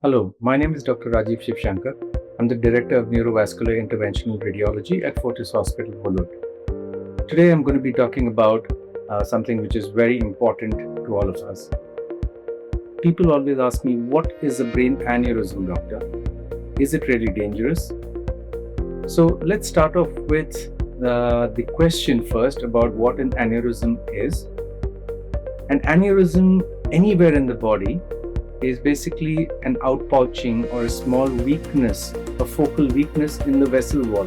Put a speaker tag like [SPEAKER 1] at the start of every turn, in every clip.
[SPEAKER 1] Hello, my name is Dr. Rajeev Sivasankar. I'm the Director of Neurovascular Interventional Radiology at Fortis Hospital, Mulund. Today I'm going to be talking about something which is very important to all of us. People always ask me, what is a brain aneurysm, doctor? Is it really dangerous? So let's start off with the question first about what an aneurysm is. An aneurysm anywhere in the body is basically an outpouching or a small weakness, a focal weakness in the vessel wall.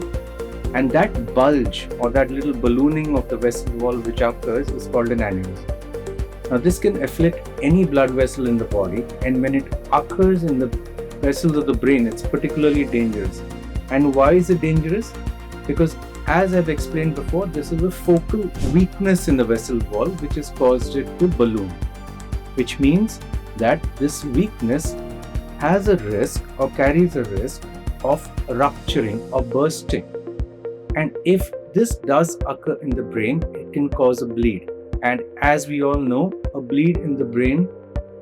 [SPEAKER 1] And that bulge or that little ballooning of the vessel wall which occurs is called an aneurysm. Now this can afflict any blood vessel in the body, and when it occurs in the vessels of the brain, it's particularly dangerous. And why is it dangerous? Because as I've explained before, this is a focal weakness in the vessel wall which has caused it to balloon, which means that this weakness has a risk or carries a risk of rupturing or bursting. And if this does occur in the brain, it can cause a bleed. And as we all know, a bleed in the brain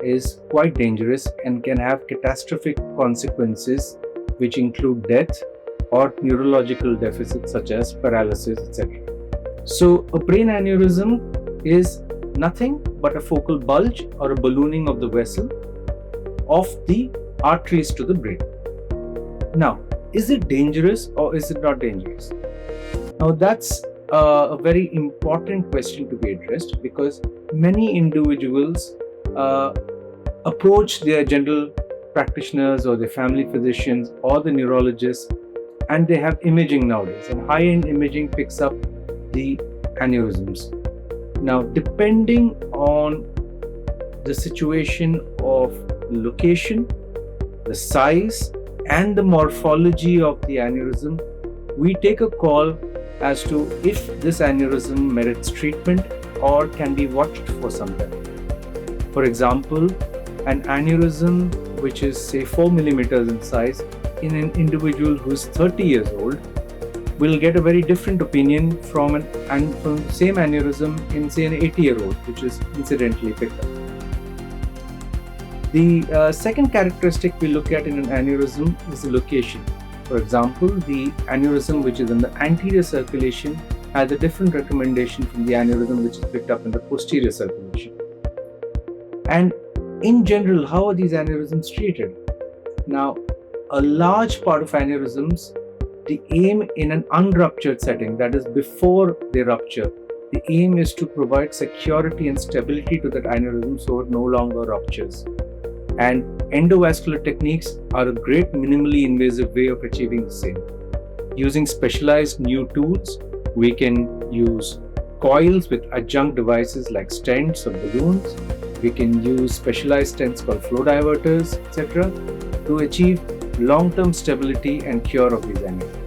[SPEAKER 1] is quite dangerous and can have catastrophic consequences, which include death or neurological deficits such as paralysis, etc. So a brain aneurysm is nothing but a focal bulge or a ballooning of the vessel of the arteries to the brain. Now, is it dangerous or is it not dangerous? Now, that's a very important question to be addressed, because many individuals approach their general practitioners or their family physicians or the neurologists, and they have imaging nowadays, and high-end imaging picks up the aneurysms. Now, depending on the situation of location, the size, and the morphology of the aneurysm, we take a call as to if this aneurysm merits treatment or can be watched for some time. For example, an aneurysm which is say 4 millimeters in size in an individual who is 30 years old will get a very different opinion from the same aneurysm in say an 80-year-old, which is incidentally picked up. The second characteristic we look at in an aneurysm is the location. For example, the aneurysm which is in the anterior circulation has a different recommendation from the aneurysm which is picked up in the posterior circulation. And in general, how are these aneurysms treated? Now, a large part of aneurysms, the aim in an unruptured setting, that is before they rupture, the aim is to provide security and stability to that aneurysm so it no longer ruptures. And endovascular techniques are a great minimally invasive way of achieving the same. Using specialized new tools, we can use coils with adjunct devices like stents or balloons. We can use specialized stents called flow diverters, etc., to achieve long-term stability and cure of these aneurysms.